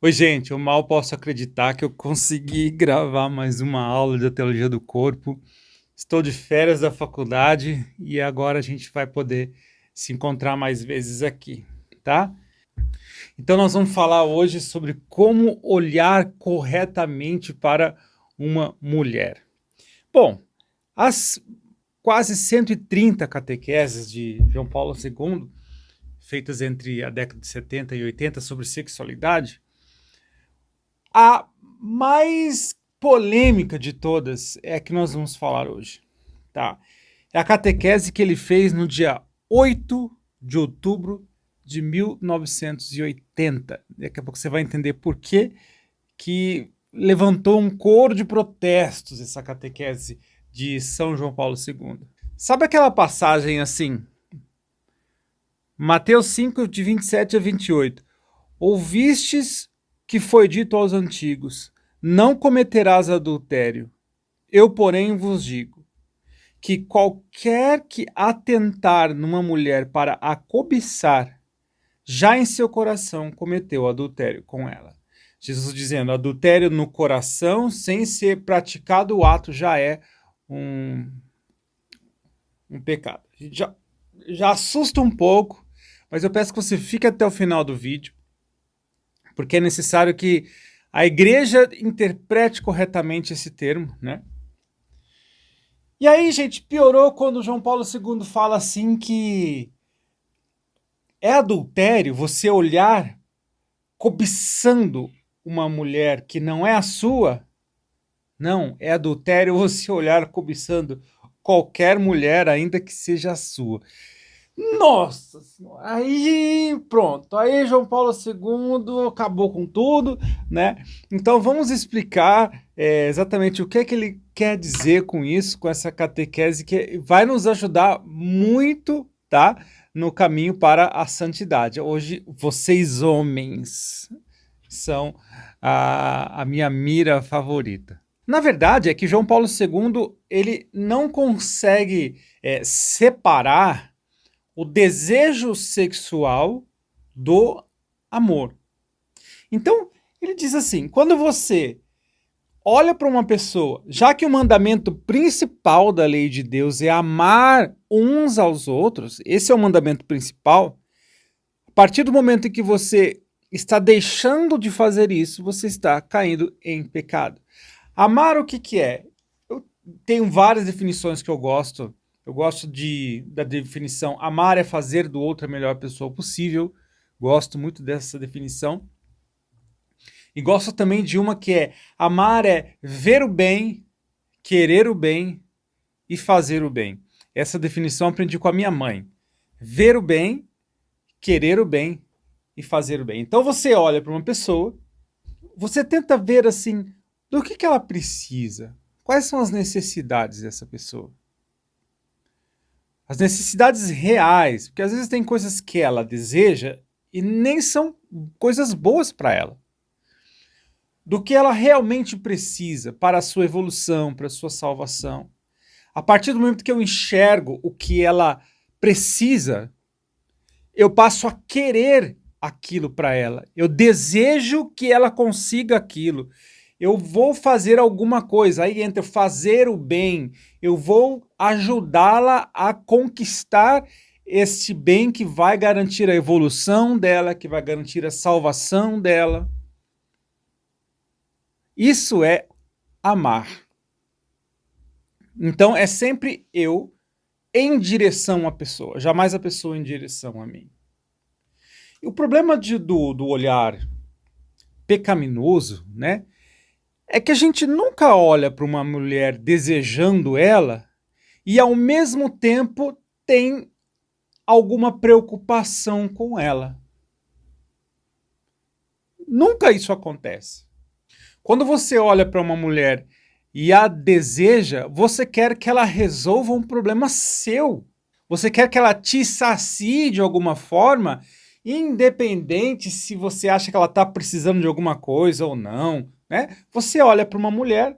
Oi, gente, eu mal posso acreditar que eu consegui gravar mais uma aula da teologia do corpo. Estou de férias da faculdade e agora a gente vai poder se encontrar mais vezes aqui, tá? Então nós vamos falar hoje sobre como olhar corretamente para uma mulher. Bom, as quase 130 catequeses de João Paulo II, feitas entre a década de 70 e 80 sobre sexualidade, a mais polêmica de todas é a que nós vamos falar hoje, tá? É a catequese que ele fez no dia 8 de outubro de 1980. Daqui a pouco você vai entender por que levantou um coro de protestos essa catequese de São João Paulo II. Sabe aquela passagem assim? Mateus 5, de 27 a 28. Ouvistes que foi dito aos antigos: não cometerás adultério. Eu, porém, vos digo que qualquer que atentar numa mulher para a cobiçar, já em seu coração cometeu adultério com ela. Jesus dizendo, adultério no coração, sem ser praticado o ato, já é um, um pecado. Já assusta um pouco, mas eu peço que você fique até o final do vídeo, porque é necessário que a igreja interprete corretamente esse termo, né? E aí, gente, piorou quando João Paulo II fala assim que é adultério você olhar cobiçando uma mulher que não é a sua. Não, é adultério você olhar cobiçando qualquer mulher, ainda que seja a sua. Nossa Senhora, aí pronto, aí João Paulo II acabou com tudo, né? Então vamos explicar exatamente o que é que ele quer dizer com isso, com essa catequese que vai nos ajudar muito, tá? No caminho para a santidade. Hoje, vocês homens são a minha mira favorita. Na verdade, é que João Paulo II ele não consegue separar o desejo sexual do amor. Então, ele diz assim: quando você olha para uma pessoa, já que o mandamento principal da lei de Deus é amar uns aos outros, esse é o mandamento principal, a partir do momento em que você está deixando de fazer isso, você está caindo em pecado. Amar o que é? Eu tenho várias definições que eu gosto. Eu gosto da definição amar é fazer do outro a melhor pessoa possível. Gosto muito dessa definição. E gosto também de uma que é amar é ver o bem, querer o bem e fazer o bem. Essa definição eu aprendi com a minha mãe. Ver o bem, querer o bem e fazer o bem. Então você olha para uma pessoa, você tenta ver assim, do que ela precisa? Quais são as necessidades dessa pessoa? As necessidades reais, porque às vezes tem coisas que ela deseja e nem são coisas boas para ela. Do que ela realmente precisa para a sua evolução, para a sua salvação. A partir do momento que eu enxergo o que ela precisa, eu passo a querer aquilo para ela. Eu desejo que ela consiga aquilo. Eu vou fazer alguma coisa, aí entra fazer o bem, eu vou ajudá-la a conquistar este bem que vai garantir a evolução dela, que vai garantir a salvação dela. Isso é amar. Então é sempre eu em direção à pessoa, jamais a pessoa em direção a mim. E o problema do olhar pecaminoso, né? É que a gente nunca olha para uma mulher desejando ela e ao mesmo tempo tem alguma preocupação com ela. Nunca isso acontece. Quando você olha para uma mulher e a deseja, você quer que ela resolva um problema seu. Você quer que ela te sacie de alguma forma, independente se você acha que ela está precisando de alguma coisa ou não, né? Você olha para uma mulher.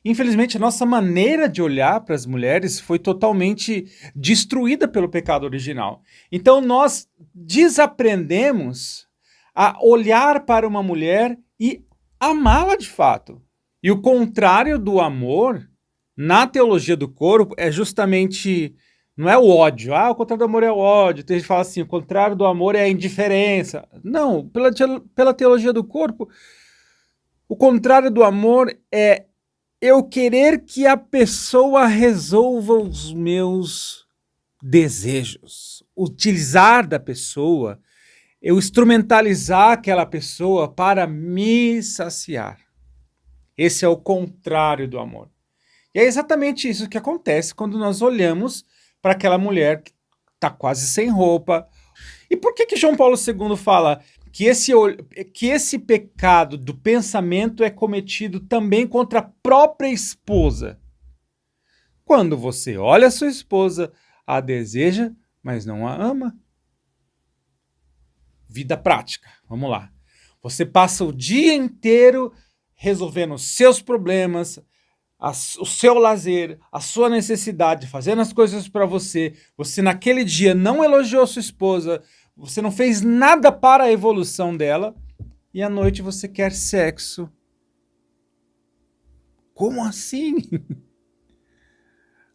Infelizmente, a nossa maneira de olhar para as mulheres foi totalmente destruída pelo pecado original. Então, nós desaprendemos a olhar para uma mulher e amá-la de fato. E o contrário do amor, na teologia do corpo, é justamente, não é o ódio. O contrário do amor é o ódio. Tem gente que fala assim, o contrário do amor é a indiferença. Não, pela teologia do corpo, o contrário do amor é eu querer que a pessoa resolva os meus desejos. Utilizar da pessoa, eu instrumentalizar aquela pessoa para me saciar. Esse é o contrário do amor. E é exatamente isso que acontece quando nós olhamos para aquela mulher que está quase sem roupa. E por que João Paulo II fala que esse pecado do pensamento é cometido também contra a própria esposa? Quando você olha a sua esposa, a deseja, mas não a ama. Vida prática, vamos lá. Você passa o dia inteiro resolvendo os seus problemas, o seu lazer, a sua necessidade, fazendo as coisas para você. Você naquele dia não elogiou sua esposa, você não fez nada para a evolução dela, e à noite você quer sexo. Como assim?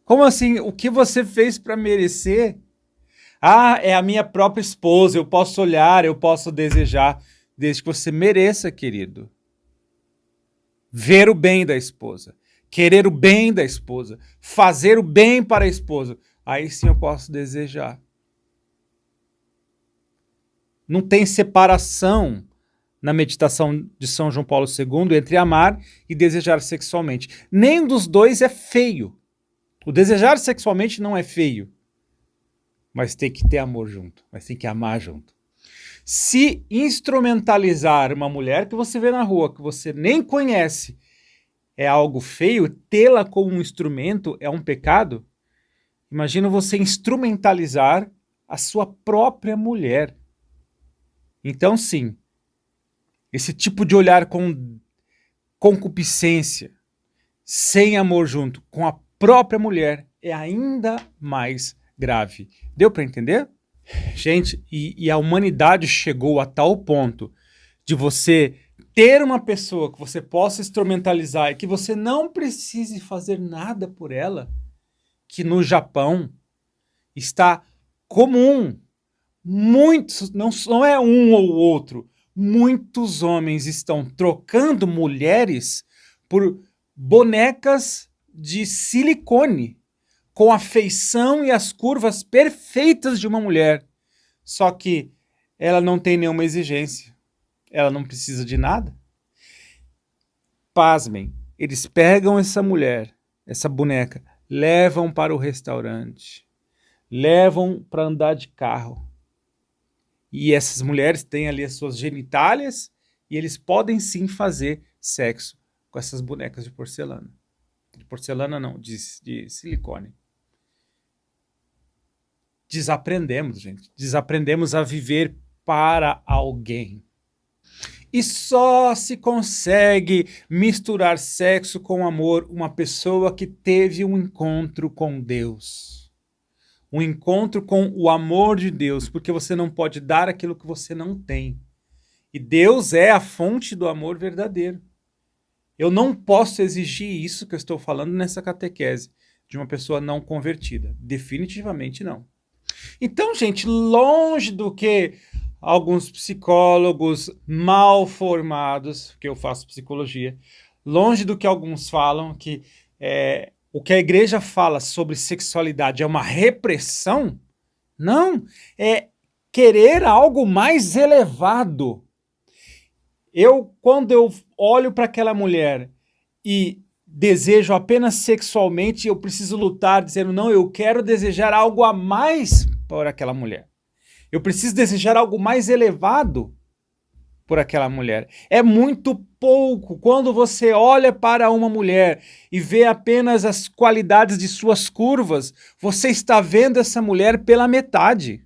Como assim? O que você fez para merecer? É a minha própria esposa, eu posso olhar, eu posso desejar, desde que você mereça, querido. Ver o bem da esposa, querer o bem da esposa, fazer o bem para a esposa. Aí sim eu posso desejar. Não tem separação na meditação de São João Paulo II entre amar e desejar sexualmente. Nem dos dois é feio. O desejar sexualmente não é feio. Mas tem que ter amor junto, mas tem que amar junto. Se instrumentalizar uma mulher que você vê na rua, que você nem conhece, é algo feio, tê-la como um instrumento é um pecado, imagina você instrumentalizar a sua própria mulher. Então, sim, esse tipo de olhar com concupiscência, sem amor junto, com a própria mulher, é ainda mais grave. Deu para entender? Gente, e a humanidade chegou a tal ponto de você ter uma pessoa que você possa instrumentalizar e que você não precise fazer nada por ela, que no Japão está comum. Muitos, não é um ou outro, muitos homens estão trocando mulheres por bonecas de silicone, com a feição e as curvas perfeitas de uma mulher. Só que ela não tem nenhuma exigência. Ela não precisa de nada. Pasmem, eles pegam essa mulher, essa boneca, levam para o restaurante, levam para andar de carro. E essas mulheres têm ali as suas genitálias e eles podem sim fazer sexo com essas bonecas de porcelana. De porcelana não, de silicone. Desaprendemos, gente. Desaprendemos a viver para alguém. E só se consegue misturar sexo com amor uma pessoa que teve um encontro com Deus. Um encontro com o amor de Deus, porque você não pode dar aquilo que você não tem. E Deus é a fonte do amor verdadeiro. Eu não posso exigir isso que eu estou falando nessa catequese de uma pessoa não convertida. Definitivamente não. Então, gente, longe do que alguns psicólogos mal formados, porque eu faço psicologia, longe do que alguns falam, que o que a igreja fala sobre sexualidade é uma repressão, não, é querer algo mais elevado. Quando eu olho para aquela mulher e desejo apenas sexualmente, eu preciso lutar dizendo, não, eu quero desejar algo a mais por aquela mulher. Eu preciso desejar algo mais elevado por aquela mulher. É muito pouco quando você olha para uma mulher e vê apenas as qualidades de suas curvas, você está vendo essa mulher pela metade.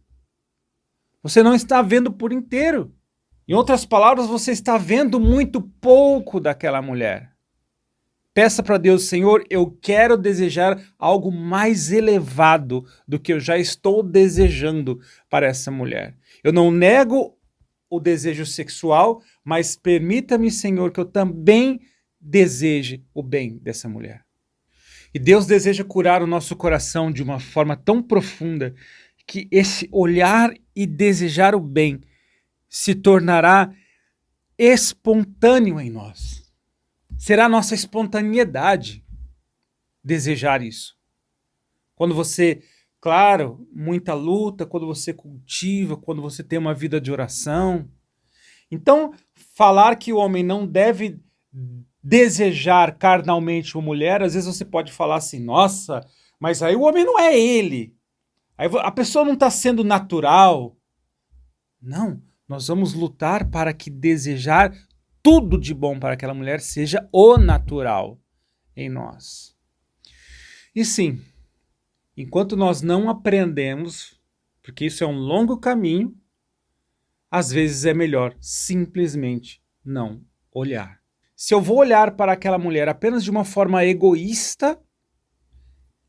Você não está vendo por inteiro. Em outras palavras, você está vendo muito pouco daquela mulher. Peça para Deus, Senhor, eu quero desejar algo mais elevado do que eu já estou desejando para essa mulher. Eu não nego o desejo sexual, mas permita-me, Senhor, que eu também deseje o bem dessa mulher. E Deus deseja curar o nosso coração de uma forma tão profunda que esse olhar e desejar o bem se tornará espontâneo em nós. Será nossa espontaneidade desejar isso. Quando você, claro, muita luta, quando você cultiva, quando você tem uma vida de oração. Então, falar que o homem não deve desejar carnalmente uma mulher, às vezes você pode falar assim, nossa, mas aí o homem não é ele. Aí a pessoa não está sendo natural. Não, nós vamos lutar para que desejar tudo de bom para aquela mulher seja o natural em nós. E sim, enquanto nós não aprendemos, porque isso é um longo caminho, às vezes é melhor simplesmente não olhar. Se eu vou olhar para aquela mulher apenas de uma forma egoísta,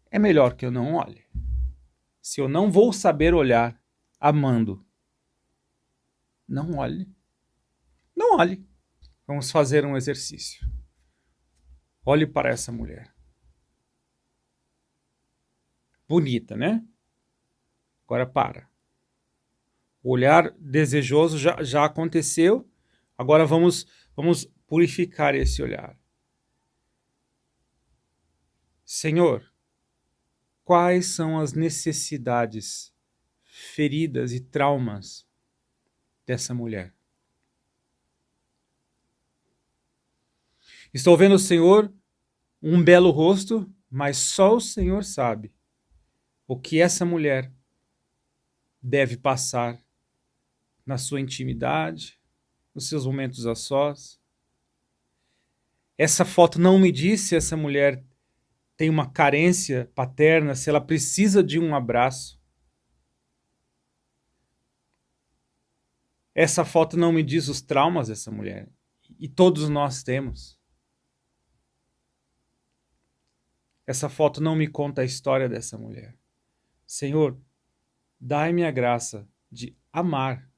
é melhor que eu não olhe. Se eu não vou saber olhar amando, não olhe. Não olhe. Vamos fazer um exercício. Olhe para essa mulher. Bonita, né? Agora para. O olhar desejoso já aconteceu. Agora vamos purificar esse olhar. Senhor, quais são as necessidades, feridas e traumas dessa mulher? Estou vendo, Senhor, um belo rosto, mas só o Senhor sabe o que essa mulher deve passar na sua intimidade, nos seus momentos a sós. Essa foto não me diz se essa mulher tem uma carência paterna, se ela precisa de um abraço. Essa foto não me diz os traumas dessa mulher. E todos nós temos. Essa foto não me conta a história dessa mulher. Senhor, dai-me a graça de amar,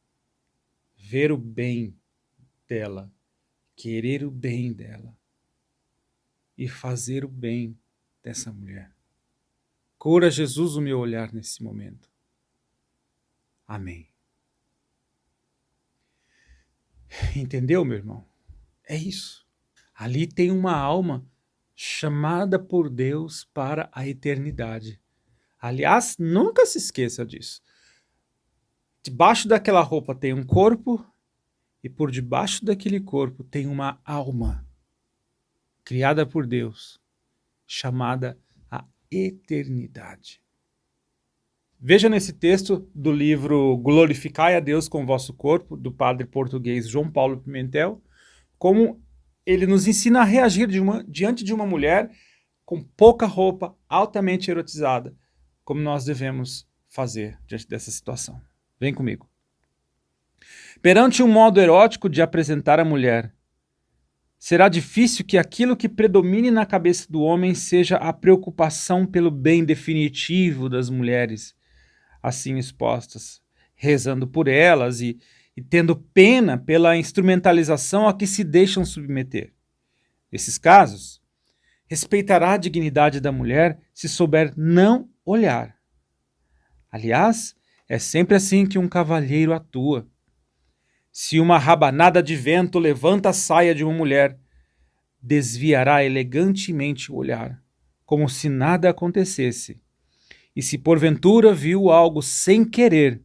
ver o bem dela, querer o bem dela e fazer o bem dessa mulher. Cura, Jesus, o meu olhar nesse momento. Amém. Entendeu, meu irmão? É isso. Ali tem uma alma chamada por Deus para a eternidade. Aliás, nunca se esqueça disso. Debaixo daquela roupa tem um corpo e por debaixo daquele corpo tem uma alma criada por Deus, chamada a eternidade. Veja nesse texto do livro Glorificai a Deus com o vosso corpo, do padre português João Paulo Pimentel, como ele nos ensina a reagir diante de uma mulher com pouca roupa, altamente erotizada, como nós devemos fazer diante dessa situação. Vem comigo. Perante um modo erótico de apresentar a mulher, será difícil que aquilo que predomine na cabeça do homem seja a preocupação pelo bem definitivo das mulheres assim expostas, rezando por elas e tendo pena pela instrumentalização a que se deixam submeter. Nesses casos, respeitará a dignidade da mulher se souber não olhar. Aliás, é sempre assim que um cavalheiro atua. Se uma rabanada de vento levanta a saia de uma mulher, desviará elegantemente o olhar, como se nada acontecesse. E se porventura viu algo sem querer,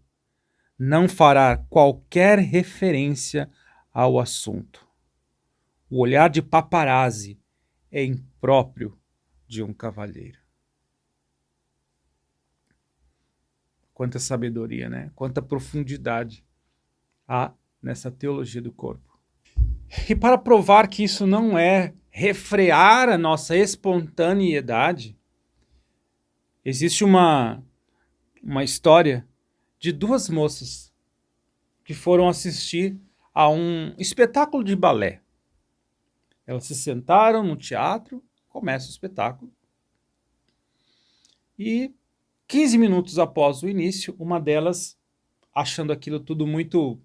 não fará qualquer referência ao assunto. O olhar de paparazzi é impróprio de um cavalheiro. Quanta sabedoria, né? Quanta profundidade há nessa teologia do corpo. E para provar que isso não é refrear a nossa espontaneidade, existe uma história de duas moças que foram assistir a um espetáculo de balé. Elas se sentaram no teatro, começa o espetáculo. E 15 minutos após o início, uma delas, achando aquilo tudo muito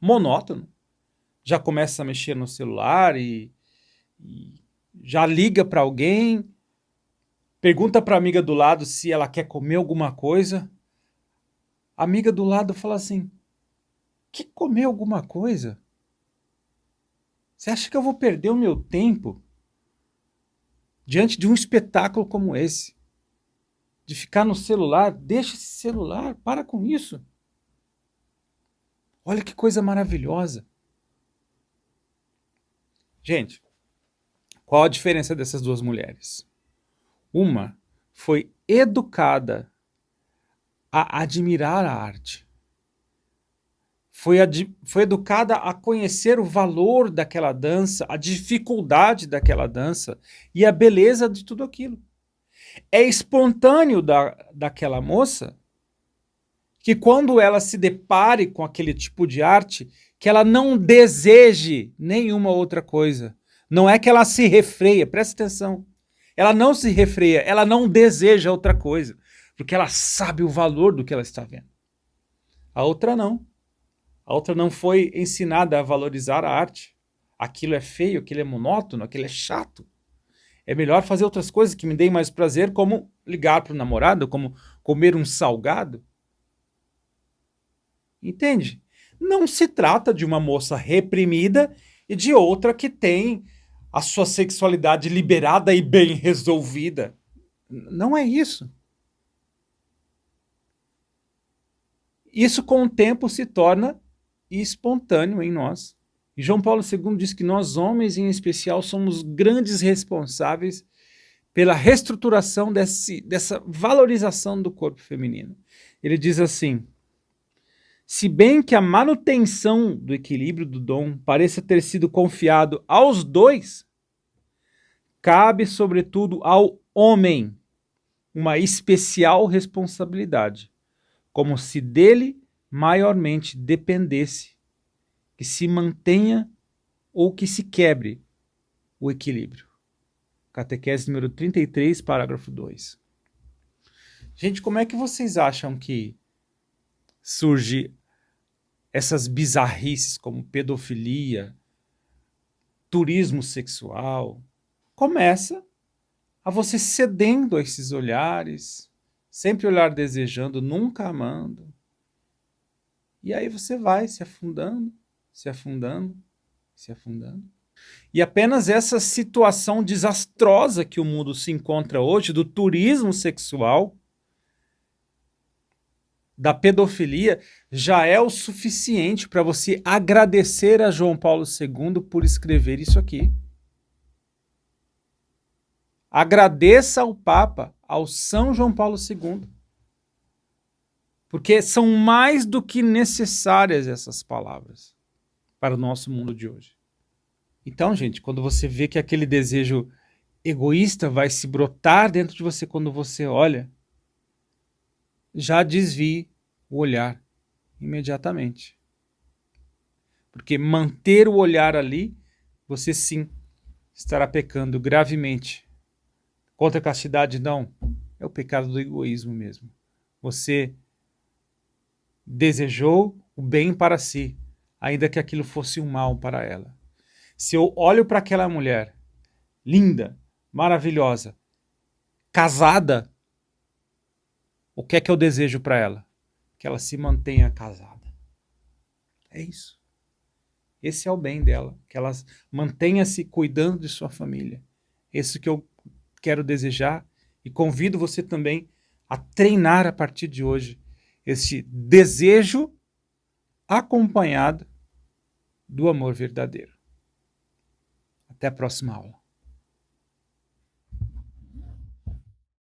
monótono. Já começa a mexer no celular e já liga para alguém, pergunta para a amiga do lado se ela quer comer alguma coisa. A amiga do lado fala assim: que comer alguma coisa? Você acha que eu vou perder o meu tempo diante de um espetáculo como esse? De ficar no celular? Deixa esse celular, para com isso. Olha que coisa maravilhosa. Gente, qual a diferença dessas duas mulheres? Uma foi educada a admirar a arte. Foi educada a conhecer o valor daquela dança, a dificuldade daquela dança e a beleza de tudo aquilo. É espontâneo daquela moça que quando ela se depare com aquele tipo de arte, que ela não deseje nenhuma outra coisa. Não é que ela se refreia, presta atenção. Ela não se refreia, ela não deseja outra coisa, porque ela sabe o valor do que ela está vendo. A outra não. A outra não foi ensinada a valorizar a arte. Aquilo é feio, aquilo é monótono, aquilo é chato. É melhor fazer outras coisas que me deem mais prazer, como ligar para o namorado, como comer um salgado. Entende? Não se trata de uma moça reprimida e de outra que tem a sua sexualidade liberada e bem resolvida. Não é isso. Isso com o tempo se torna espontâneo em nós. E João Paulo II diz que nós, homens em especial, somos grandes responsáveis pela reestruturação dessa valorização do corpo feminino. Ele diz assim: se bem que a manutenção do equilíbrio do dom pareça ter sido confiado aos dois, cabe, sobretudo, ao homem uma especial responsabilidade, como se dele maiormente dependesse que se mantenha ou que se quebre o equilíbrio. Catequese número 33, parágrafo 2. Gente, como é que vocês acham que surge essas bizarrices como pedofilia, turismo sexual? Começa a você cedendo a esses olhares, sempre olhar desejando, nunca amando. E aí você vai se afundando, se afundando, se afundando. E apenas essa situação desastrosa que o mundo se encontra hoje, do turismo sexual, da pedofilia, já é o suficiente para você agradecer a João Paulo II por escrever isso aqui. Agradeça ao Papa, ao São João Paulo II. Porque são mais do que necessárias essas palavras para o nosso mundo de hoje. Então, gente, quando você vê que aquele desejo egoísta vai se brotar dentro de você quando você olha, já desvie o olhar imediatamente. Porque manter o olhar ali, você sim estará pecando gravemente. Contra a castidade, não. É o pecado do egoísmo mesmo. Você desejou o bem para si, ainda que aquilo fosse um mal para ela. Se eu olho para aquela mulher, linda, maravilhosa, casada, o que é que eu desejo para ela? Que ela se mantenha casada. É isso. Esse é o bem dela, que ela mantenha-se cuidando de sua família. Esse que eu quero desejar e convido você também a treinar a partir de hoje este desejo acompanhado do amor verdadeiro. Até a próxima aula.